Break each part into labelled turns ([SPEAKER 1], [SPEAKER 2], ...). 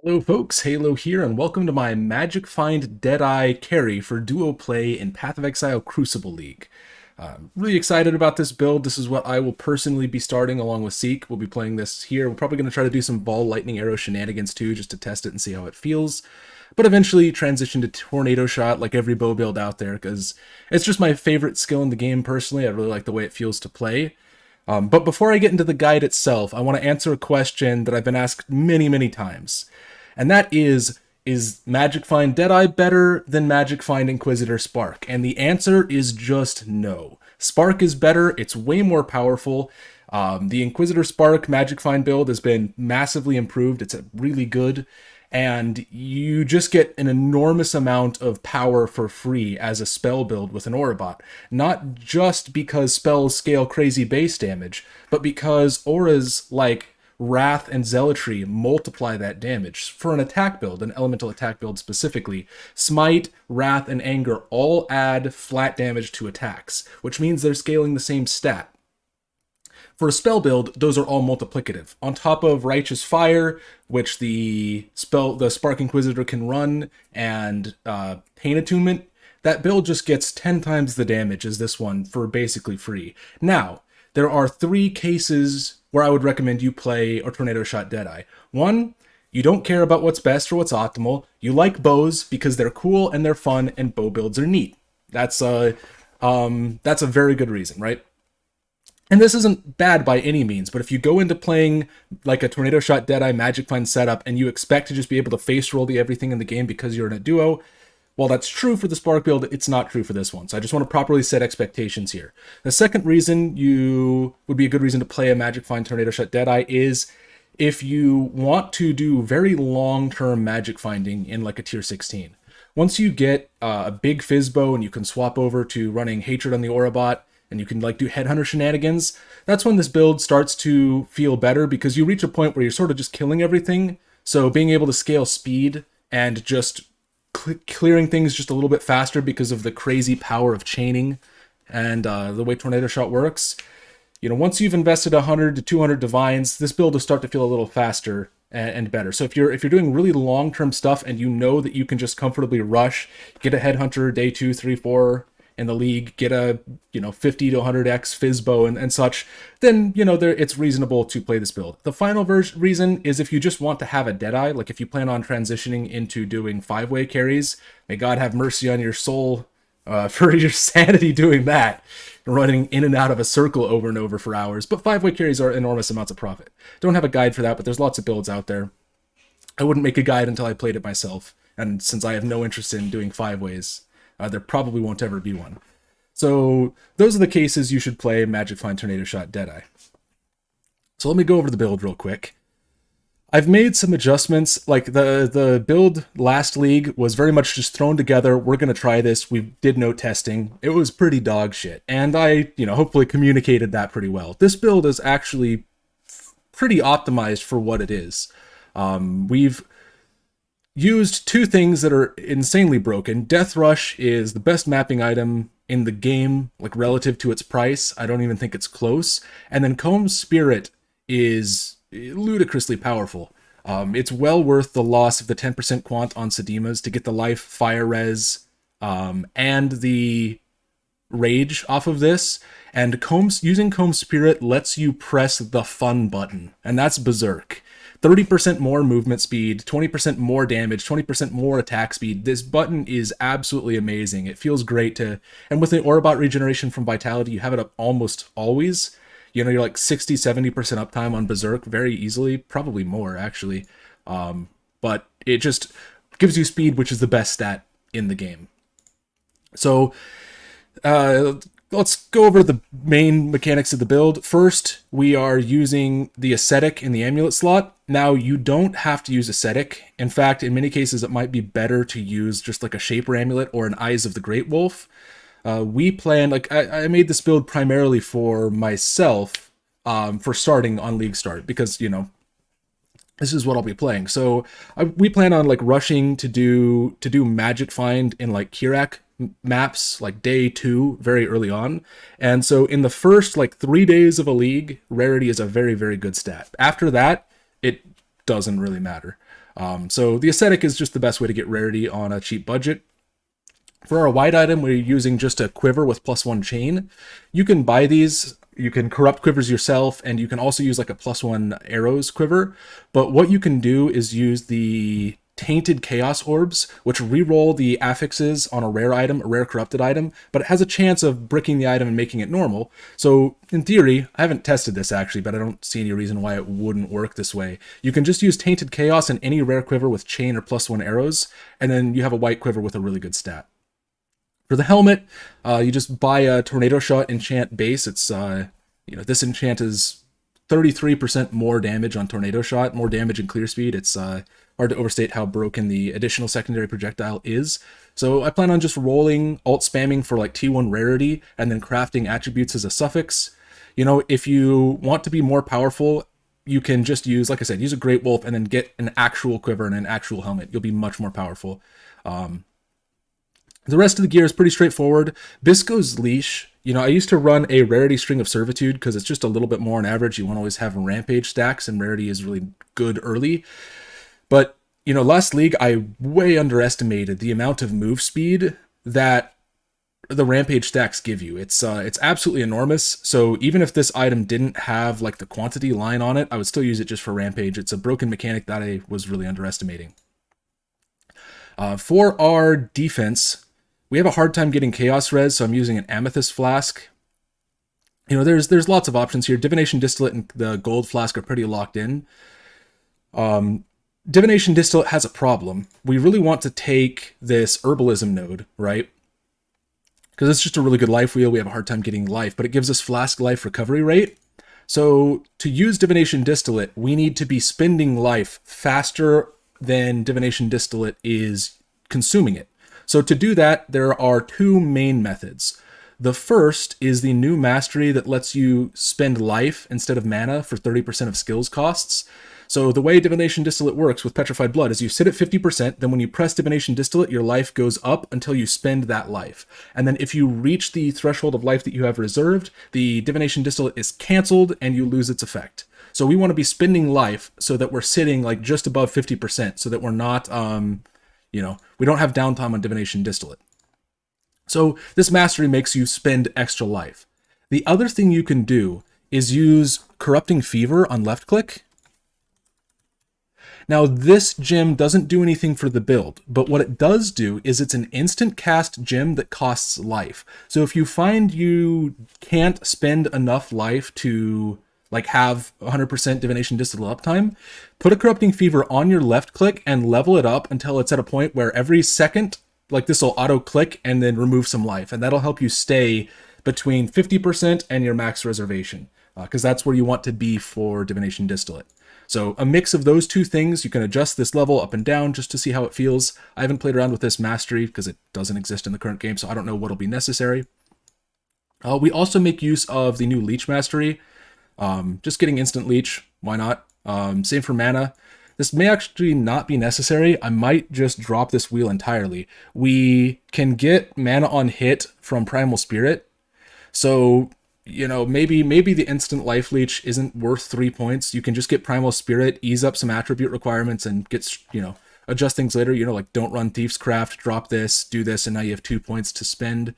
[SPEAKER 1] Hello folks, Halo here, and welcome to my Magic Find Deadeye carry for duo play in Path of Exile Crucible League. I'm really excited about this build. This is what I will personally be starting along with Seek. We'll be playing this here. We're probably going to try to do some ball, lightning, arrow shenanigans too, just to test it and see how it feels. But eventually transition to Tornado Shot like every bow build out there, because it's just my favorite skill in the game personally. I really like the way it feels to play. But before I get into the guide itself, I want to answer a question that I've been asked many times. And that is Magic Find Deadeye better than Magic Find Inquisitor Spark? And the answer is just no. Spark is better, it's way more powerful. The Inquisitor Spark Magic Find build has been massively improved, it's really good, and you just get an enormous amount of power for free as a spell build with an Aurabot. Not just because spells scale crazy base damage, but because auras like Wrath and Zealotry multiply that damage. For an attack build, an elemental attack build specifically, Smite, Wrath, and Anger all add flat damage to attacks, which means they're scaling the same stat. For a spell build, those are all multiplicative. On top of Righteous Fire, which the Spark Inquisitor can run, and Pain Attunement, that build just gets 10 times the damage as this one for basically free. Now, there are 3 cases where I would recommend you play or Tornado Shot Deadeye. 1, you don't care about what's best or what's optimal. You like bows because they're cool and they're fun and bow builds are neat. That's a very good reason, right? And this isn't bad by any means, but if you go into playing like a Tornado Shot Deadeye Magic Find setup and you expect to just be able to face roll everything in the game because you're in a duo, while that's true for the Spark build, it's not true for this one. So I just want to properly set expectations here. The second reason you would be a good reason to play a Magic Find Tornado Shot Deadeye is if you want to do very long-term magic finding in like a tier 16. Once you get a big Fizzbow and you can swap over to running Hatred on the Aurabot, and you can like do Headhunter shenanigans, that's when this build starts to feel better because you reach a point where you're sort of just killing everything. So being able to scale speed and just clearing things just a little bit faster because of the crazy power of chaining and the way Tornado Shot works. You know, once you've invested 100 to 200 divines, this build will start to feel a little faster and better. So if you're doing really long-term stuff and you know that you can just comfortably rush, get a Headhunter day 2, 3, 4 in the league, get a 50 to 100x Fizzbow and such, then it's reasonable to play this build. The final reason is if you just want to have a Deadeye, like if you plan on transitioning into doing 5-way carries, may God have mercy on your soul for your sanity doing that, running in and out of a circle over and over for hours. But 5-way carries are enormous amounts of profit. Don't have a guide for that, but there's lots of builds out there. I wouldn't make a guide until I played it myself, and since I have no interest in doing 5-ways, there probably won't ever be one. So those are the cases you should play Magic Find Tornado Shot Deadeye. So let me go over the build real quick. I've made some adjustments. Like the build last league was very much just thrown together. We're going to try this. We did no testing. It was pretty dog shit. And I, hopefully communicated that pretty well. This build is actually pretty optimized for what it is. We've used 2 things that are insanely broken. Death Rush is the best mapping item in the game, like relative to its price. I don't even think it's close. And then Comb's Spirit is ludicrously powerful. It's well worth the loss of the 10% quant on Sedemas to get the life, fire res, and the rage off of this. And using Comb's Spirit lets you press the fun button, and that's berserk. 30% more movement speed, 20% more damage, 20% more attack speed. This button is absolutely amazing. It feels great to... And with the Aurabot regeneration from Vitality, you have it up almost always. You're like 60, 70% uptime on Berserk very easily. Probably more, actually. But it just gives you speed, which is the best stat in the game. So... let's go over the main mechanics of the build. First, we are using the Ascetic in the Amulet slot. Now, you don't have to use Ascetic. In fact, in many cases, it might be better to use just like a Shaper Amulet or an Eyes of the Great Wolf. We plan, I made this build primarily for myself for starting on League Start because, this is what I'll be playing. So we plan on rushing to do Magic Find in Kirak maps day 2 very early on. And so in the first 3 days of a league, rarity is a very, very good stat. After that, it doesn't really matter. So the aesthetic is just the best way to get rarity on a cheap budget. For our white item, we're using just a quiver with +1 chain. You can buy these, you can corrupt quivers yourself, and you can also use like a +1 arrows quiver. But what you can do is use the tainted chaos orbs, which reroll the affixes on a rare item, a rare corrupted item, but it has a chance of bricking the item and making it normal. So in theory, I haven't tested this actually, but I don't see any reason why it wouldn't work this way. You can just use tainted chaos in any rare quiver with chain or +1 arrows, and then you have a white quiver with a really good stat. For the helmet, you just buy a Tornado Shot enchant base. It's, this enchant is 33% more damage on Tornado Shot, more damage and clear speed. It's hard to overstate how broken the additional secondary projectile is. So I plan on just rolling, alt spamming for like T1 rarity, and then crafting attributes as a suffix. If you want to be more powerful, you can just use, like I said, use a Great Wolf and then get an actual quiver and an actual helmet. You'll be much more powerful. The rest of the gear is pretty straightforward. Bisco's Leash, I used to run a Rarity String of Servitude because it's just a little bit more on average. You want to always have Rampage stacks, and Rarity is really good early. But, last league, I way underestimated the amount of move speed that the Rampage stacks give you. It's absolutely enormous. So even if this item didn't have like the quantity line on it, I would still use it just for Rampage. It's a broken mechanic that I was really underestimating. For our defense, we have a hard time getting Chaos Res, so I'm using an Amethyst Flask. There's lots of options here. Divination Distillate and the Gold Flask are pretty locked in. Divination Distillate has a problem. We really want to take this Herbalism node, right? Because it's just a really good life wheel. We have a hard time getting life, but it gives us Flask life recovery rate. So to use Divination Distillate, we need to be spending life faster than Divination Distillate is consuming it. So to do that, there are two main methods. The first is the new mastery that lets you spend life instead of mana for 30% of skills costs. So the way Divination Distillate works with Petrified Blood is you sit at 50%, then when you press Divination Distillate, your life goes up until you spend that life. And then if you reach the threshold of life that you have reserved, the Divination Distillate is canceled and you lose its effect. So we want to be spending life so that we're sitting like just above 50%, so that we're not, we don't have downtime on Divination Distillate. So this mastery makes you spend extra life. The other thing you can do is use Corrupting Fever on left click. Now this gem doesn't do anything for the build, but what it does do is it's an instant cast gem that costs life. So if you find you can't spend enough life to like have 100% Divination Distillate uptime, put a Corrupting Fever on your left click and level it up until it's at a point where every second, like this will auto click and then remove some life. And that'll help you stay between 50% and your max reservation, because that's where you want to be for Divination Distillate. So a mix of those two things, you can adjust this level up and down just to see how it feels. I haven't played around with this mastery because it doesn't exist in the current game, so I don't know what'll be necessary. We also make use of the new Leech Mastery. Just getting instant leech, why not? Same for mana. This may actually not be necessary. I might just drop this wheel entirely. We can get mana on hit from Primal Spirit. So, maybe the instant life leech isn't worth 3 points. You can just get Primal Spirit, ease up some attribute requirements, and get, adjust things later. Like don't run Thief's Craft, drop this, do this, and now you have 2 points to spend.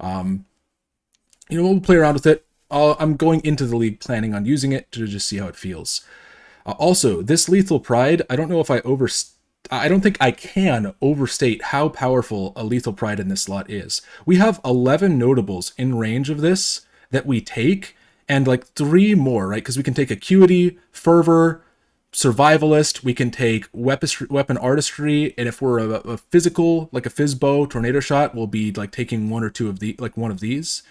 [SPEAKER 1] We'll play around with it. I'm going into the league planning on using it to just see how it feels. Also, this Lethal Pride, I don't know if I don't think I can overstate how powerful a Lethal Pride in this slot is. We have 11 notables in range of this that we take, and like 3 more, right? Because we can take Acuity, Fervor, Survivalist, we can take Weapon Artistry, and if we're a physical, like a Fizzbow, Tornado Shot, we'll be like taking 1 or 2 of one of these.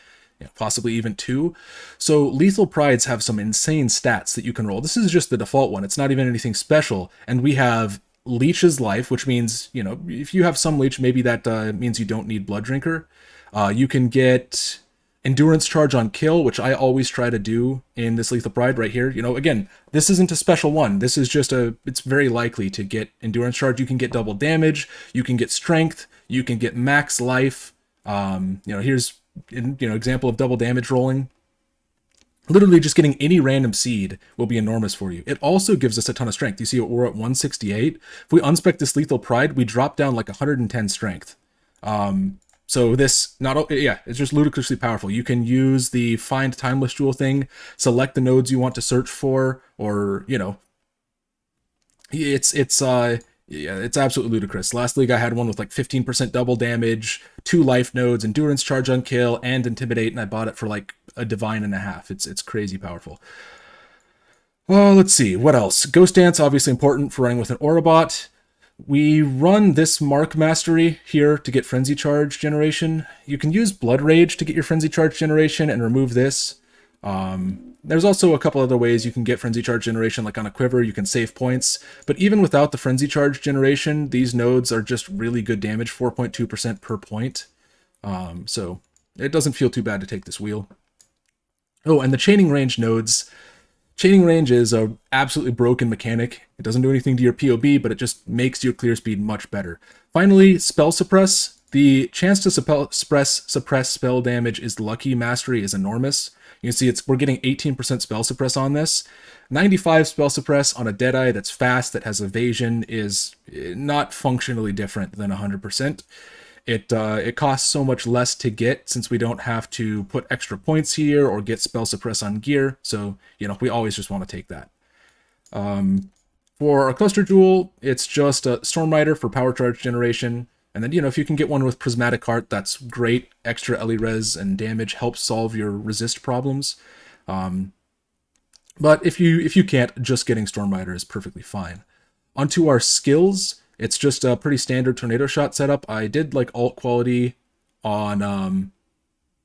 [SPEAKER 1] Possibly even 2. So Lethal Prides have some insane stats that you can roll. This is just the default one. It's not even anything special. And we have Leech's Life, which means, if you have some Leech, maybe that means you don't need Blood Drinker. You can get Endurance Charge on kill, which I always try to do in this Lethal Pride right here. Again, this isn't a special one. This is just it's very likely to get Endurance Charge. You can get double damage. You can get Strength. You can get max life. Here's example of double damage rolling. Literally just getting any random seed will be enormous for you. It also gives us a ton of strength. You see we're at 168. If we unspec this Lethal Pride, we drop down like 110 strength. So this, it's just ludicrously powerful. You can use the Find Timeless Jewel thing, select the nodes you want to search for, or, it's absolutely ludicrous. Last league I had one with like 15% double damage, 2 life nodes, endurance charge on kill, and intimidate, and I bought it for like a divine and a half. It's crazy powerful. Oh, let's see, what else? Ghost Dance, obviously important for running with an Aurabot. We run this Mark Mastery here to get Frenzy Charge generation. You can use Blood Rage to get your Frenzy Charge generation and remove this. There's also a couple other ways you can get Frenzy Charge generation, like on a Quiver, you can save points. But even without the Frenzy Charge generation, these nodes are just really good damage, 4.2% per point. So it doesn't feel too bad to take this wheel. Oh, and the Chaining Range nodes. Chaining Range is a absolutely broken mechanic. It doesn't do anything to your PoB, but it just makes your clear speed much better. Finally, Spell Suppress. The chance to suppress spell damage is lucky. Mastery is enormous. You can see we're getting 18% Spell Suppress on this. 95 Spell Suppress on a Deadeye that's fast, that has evasion, is not functionally different than 100%. It costs so much less to get, since we don't have to put extra points here or get Spell Suppress on gear. So, we always just want to take that. For a Cluster Jewel, it's just a Storm Rider for power charge generation. And then, if you can get one with Prismatic Heart, that's great. Extra Ellie Res and damage helps solve your resist problems. But if you can't, just getting Storm Rider is perfectly fine. Onto our skills. It's just a pretty standard Tornado Shot setup. I did like alt quality on,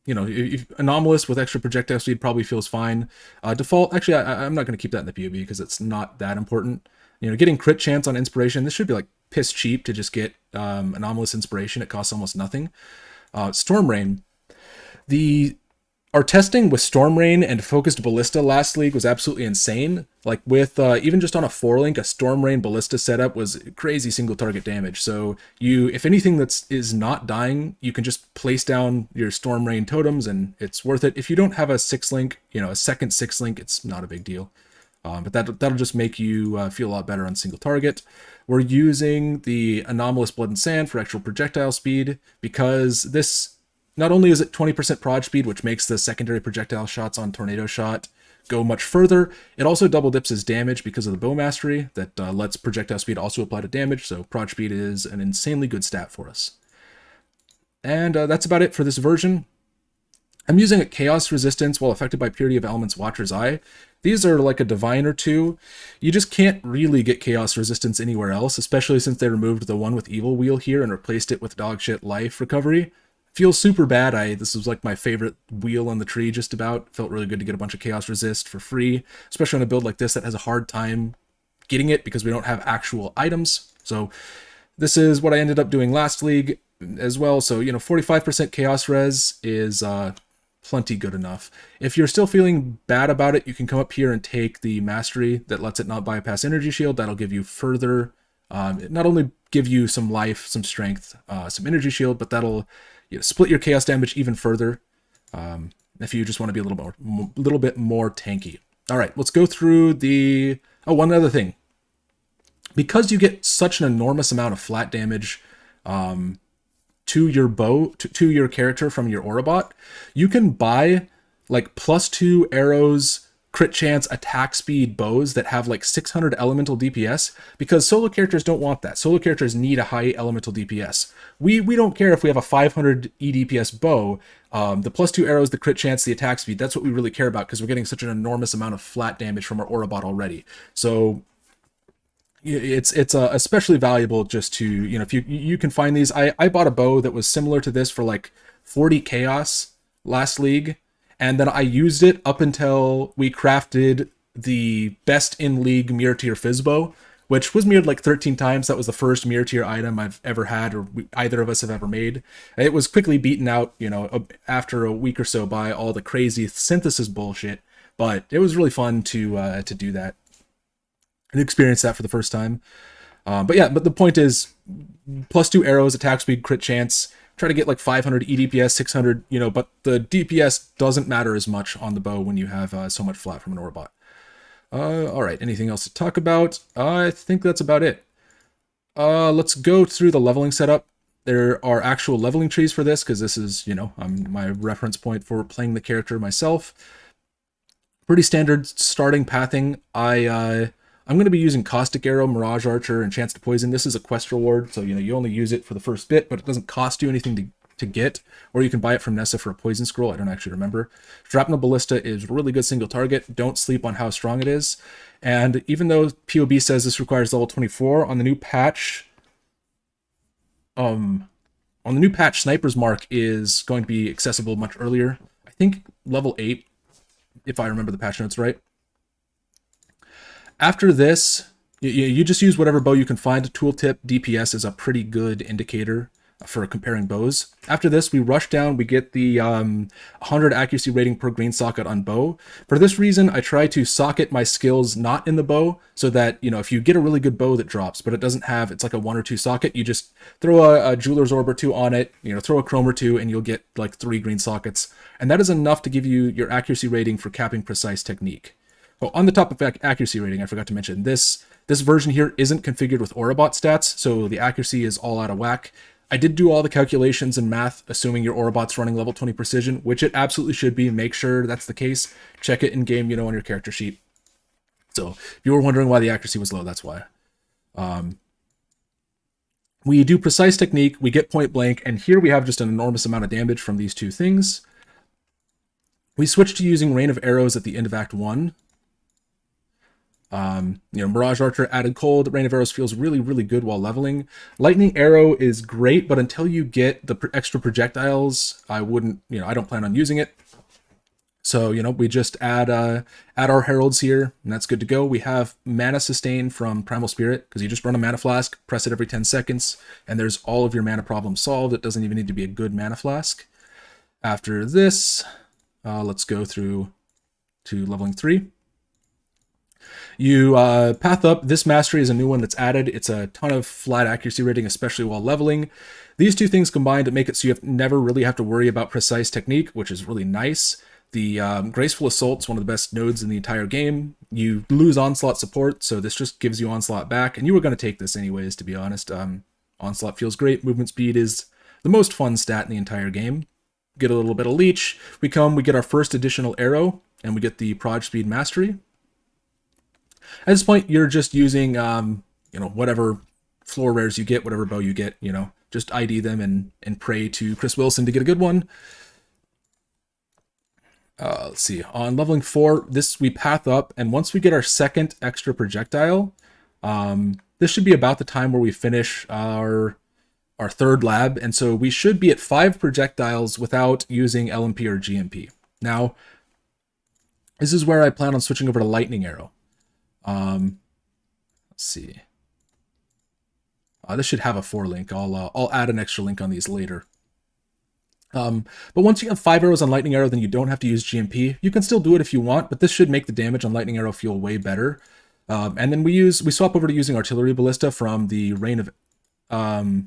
[SPEAKER 1] Anomalous with extra projectile speed probably feels fine. Default, actually, I'm not going to keep that in the PoB because it's not that important. Getting crit chance on Inspiration, this should be like piss cheap to just get Anomalous Inspiration. It costs almost nothing. Storm Rain. Our testing with Storm Rain and Focused Ballista last league was absolutely insane. Like with, even just on a 4-link, a Storm Rain Ballista setup was crazy single target damage. So if anything is not dying, you can just place down your Storm Rain totems and it's worth it. If you don't have a 6-link, a second 6-link, it's not a big deal. But that'll just make you feel a lot better on single target. We're using the Anomalous Blood and Sand for actual projectile speed, because this, not only is it 20% prod speed, which makes the secondary projectile shots on Tornado Shot go much further, it also double dips as damage because of the Bow Mastery that lets projectile speed also apply to damage, so prod speed is an insanely good stat for us. And that's about it for this version. I'm using a Chaos Resistance while affected by Purity of Elements Watcher's Eye. These are like a Divine or two. You just can't really get Chaos Resistance anywhere else, especially since they removed the one with Evil Wheel here and replaced it with Dogshit Life Recovery. Feels super bad. This was like my favorite wheel on the tree, just about. Felt really good to get a bunch of Chaos Resist for free, especially on a build like this that has a hard time getting it because we don't have actual items. So this is what I ended up doing last league as well. So, 45% Chaos Res is plenty good enough. If you're still feeling bad about it, you can come up here and take the Mastery that lets it not bypass Energy Shield. That'll give you further, not only give you some life, some strength, some Energy Shield, but that'll split your chaos damage even further if you just want to be a little bit more tanky. All right, let's go through one other thing. Because you get such an enormous amount of flat damage to your bow, to your character from your Aurabot, you can buy like +2 arrows, crit chance, attack speed bows that have like 600 elemental DPS, because solo characters don't want that. Solo characters need a high elemental DPS. We don't care if we have a 500 EDPS bow. The +2 arrows, the crit chance, the attack speed, that's what we really care about, because we're getting such an enormous amount of flat damage from our Aurabot already. So it's especially valuable just to, if you can find these. I bought a bow that was similar to this for like 40 chaos last league, and then I used it up until we crafted the best in league mirror tier Fizzbow, which was mirrored like 13 times. That was the first mirror tier item I've ever had, or either of us have ever made. It was quickly beaten out, after a week or so by all the crazy synthesis bullshit, but it was really fun to do that and experience that for the first time. But the point is, +2 arrows, attack speed, crit chance, try to get like 500 EDPS, 600, you know, but the DPS doesn't matter as much on the bow when you have so much flat from an Aurabot. All right, anything else to talk about? I think that's about it. Let's go through the leveling setup. There are actual leveling trees for this because this is, you know, my reference point for playing the character myself. Pretty standard starting pathing. I'm going to be using Caustic Arrow, Mirage Archer, and Chance to Poison. This is a quest reward, so you know you only use it for the first bit, but it doesn't cost you anything to get, or you can buy it from Nessa for a Poison Scroll. I don't actually remember. Shrapnel Ballista is really good single target. Don't sleep on how strong it is. And even though PoB says this requires level 24, on the new patch, Sniper's Mark is going to be accessible much earlier. I think level 8, if I remember the patch notes right. After this, you just use whatever bow you can find. Tooltip DPS is a pretty good indicator for comparing bows. After this, we rush down. We get the 100 accuracy rating per green socket on bow. For this reason, I try to socket my skills not in the bow so that, you know, if you get a really good bow that drops, but it doesn't have, it's like a 1 or 2 socket, you just throw a Jeweler's Orb or 2 on it, you know, throw a Chrome or 2, and you'll get like 3 green sockets. And that is enough to give you your accuracy rating for capping precise technique. Oh, on the top of accuracy rating, I forgot to mention, this version here isn't configured with Aurabot stats, so the accuracy is all out of whack. I did do all the calculations and math, assuming your Aurabot's running level 20 precision, which it absolutely should be. Make sure that's the case. Check it in-game, you know, on your character sheet. So if you were wondering why the accuracy was low, that's why. We do precise technique, we get point blank, and here we have just an enormous amount of damage from these two things. We switch to using Rain of Arrows at the end of Act 1. You know, Mirage Archer added cold. Rain of Arrows feels really, really good while leveling. Lightning Arrow is great, but until you get the extra projectiles, I wouldn't, you know, I don't plan on using it. So, you know, we just add our Heralds here, and that's good to go. We have Mana Sustain from Primal Spirit, because you just run a Mana Flask, press it every 10 seconds, and there's all of your mana problems solved. It doesn't even need to be a good Mana Flask. After this, let's go through to leveling 3. You path up. This mastery is a new one that's added. It's a ton of flat accuracy rating, especially while leveling. These two things combined to make it so you never really have to worry about precise technique, which is really nice. The Graceful Assault's one of the best nodes in the entire game. You lose Onslaught support, so this just gives you Onslaught back, and you were going to take this anyways, to be honest. Onslaught feels great. Movement speed is the most fun stat in the entire game. Get a little bit of Leech. We get our first additional arrow, and we get the Proj Speed Mastery. At this point, you're just using, you know, whatever floor rares you get, whatever bow you get, you know, just ID them and pray to Chris Wilson to get a good one. Let's see. On leveling 4, we path up, and once we get our second extra projectile, this should be about the time where we finish our third lab, and so we should be at 5 projectiles without using LMP or GMP. Now, this is where I plan on switching over to Lightning Arrow. Let's see. This should have a 4 link. I'll add an extra link on these later. But once you have 5 arrows on Lightning Arrow, then you don't have to use GMP. You can still do it if you want, but this should make the damage on Lightning Arrow feel way better. And then we swap over to using Artillery Ballista from the Rain of,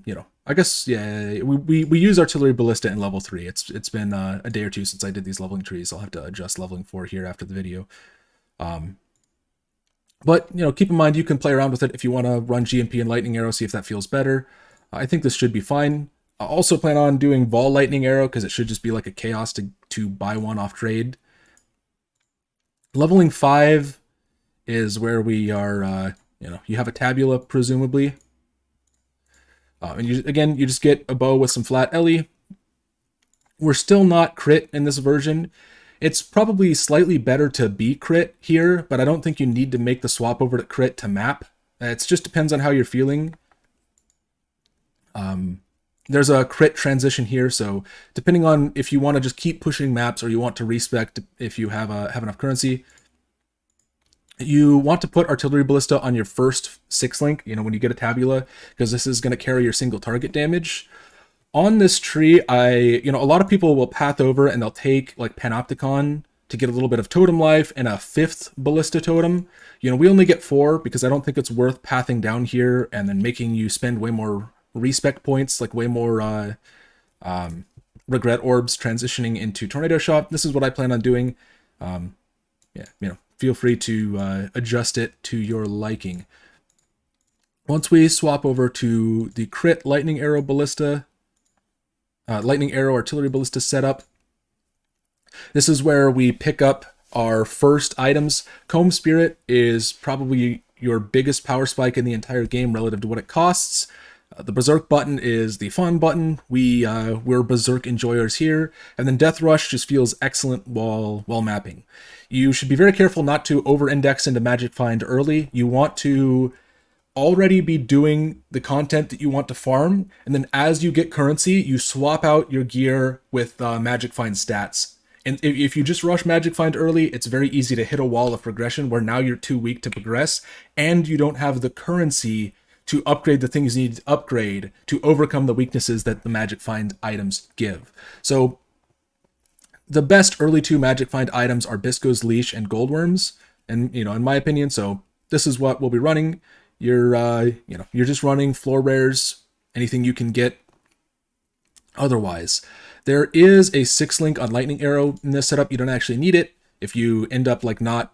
[SPEAKER 1] you know, I guess, yeah, we use Artillery Ballista in level 3. It's been a day or two since I did these leveling trees. I'll have to adjust leveling 4 here after the video. But, you know, keep in mind you can play around with it if you want to run GMP and Lightning Arrow, see if that feels better. I think this should be fine. I also plan on doing Vol Lightning Arrow because it should just be like a chaos to buy one off trade. Leveling 5 is where we are, you know, you have a Tabula, presumably. And you just get a bow with some flat Ellie. We're still not crit in this version. It's probably slightly better to be crit here, but I don't think you need to make the swap over to crit to map. It just depends on how you're feeling. There's a crit transition here, so depending on if you want to just keep pushing maps or you want to respec if you have enough currency, you want to put Artillery Ballista on your first 6 link, you know, when you get a Tabula, because this is going to carry your single target damage. On this tree, you know, a lot of people will path over and they'll take like Panopticon to get a little bit of totem life and a 5th Ballista totem. You know, we only get 4 because I don't think it's worth pathing down here and then making you spend way more respec points, like way more regret orbs transitioning into tornado shot. This is what I plan on doing. Yeah, feel free to adjust it to your liking. Once we swap over to the crit lightning arrow ballista, lightning arrow artillery ballista setup, this is where we pick up our first items. Comb Spirit is probably your biggest power spike in the entire game relative to what it costs. The Berserk button is the fun button. We're Berserk enjoyers here. And then Death Rush just feels excellent while mapping. You should be very careful not to over-index into Magic Find early. You want to already be doing the content that you want to farm, and then as you get currency, you swap out your gear with Magic Find stats. And if you just rush Magic Find early, it's very easy to hit a wall of progression where now you're too weak to progress, and you don't have the currency to upgrade the things you need to upgrade to overcome the weaknesses that the Magic Find items give. So the best early 2 Magic Find items are Bisco's Leash and Goldworms, and in my opinion, so this is what we'll be running. You're just running floor rares, anything you can get. Otherwise, there is a 6-link on Lightning Arrow in this setup. You don't actually need it. If you end up like not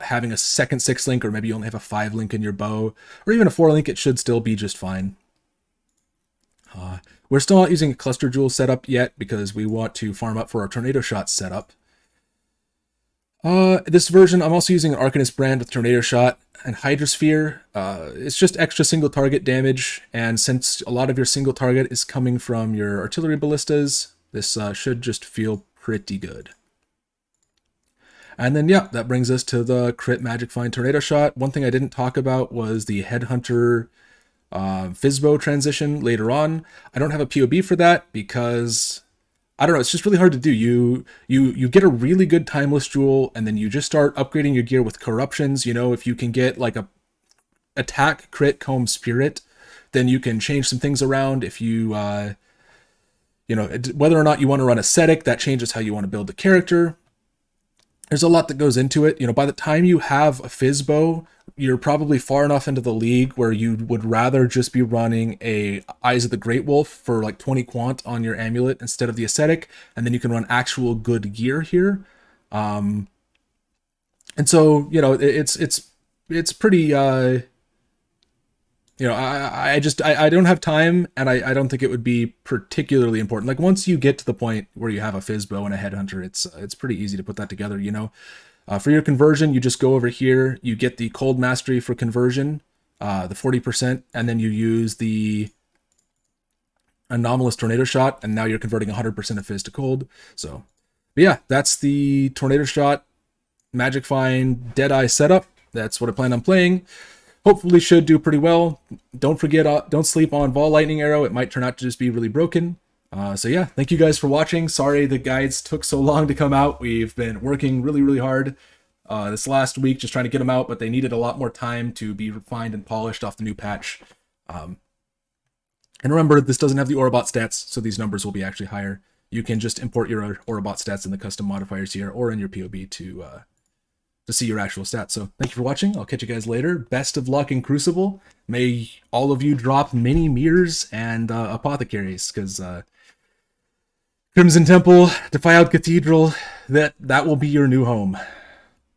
[SPEAKER 1] having a second 6-link, or maybe you only have a 5-link in your bow, or even a 4-link, it should still be just fine. We're still not using a Cluster Jewel setup yet because we want to farm up for our Tornado Shot setup. This version, I'm also using an Arcanist brand with Tornado Shot and Hydrosphere. It's just extra single target damage, and since a lot of your single target is coming from your artillery ballistas, this should just feel pretty good. And then, yeah, that brings us to the crit Magic Find Tornado Shot. One thing I didn't talk about was the Headhunter Fizzbow transition later on. I don't have a PoB for that because I don't know, it's just really hard to do. You get a really good timeless jewel, and then you just start upgrading your gear with corruptions. If you can get like a attack crit Comb Spirit, then you can change some things around. If you whether or not you want to run ascetic, that changes how you want to build the character. There's a lot that goes into it. By the time you have a Fizzbow, you're probably far enough into the league where you would rather just be running a Eyes of the Great Wolf for like 20 quant on your amulet instead of the ascetic, and then you can run actual good gear here. And so it's pretty I don't have time, and I don't think it would be particularly important. Like once you get to the point where you have a Fizzbow and a Headhunter, it's pretty easy to put that together. For your conversion, you just go over here, you get the Cold Mastery for conversion, the 40%, and then you use the Anomalous Tornado Shot, and now you're converting 100% of Fizz to Cold. So, but yeah, that's the Tornado Shot Magic Find Deadeye setup. That's what I plan on playing. Hopefully should do pretty well. Don't forget, don't sleep on Vol Lightning Arrow. It might turn out to just be really broken. So yeah, thank you guys for watching. Sorry the guides took so long to come out. We've been working really, really hard this last week just trying to get them out, but they needed a lot more time to be refined and polished off the new patch. And remember, this doesn't have the Aurabot stats, so these numbers will be actually higher. You can just import your Aurabot stats in the custom modifiers here or in your PoB to see your actual stats. So thank you for watching. I'll catch you guys later. Best of luck in Crucible. May all of you drop mini mirrors and apothecaries, because Crimson Temple, Defiled Cathedral, that will be your new home.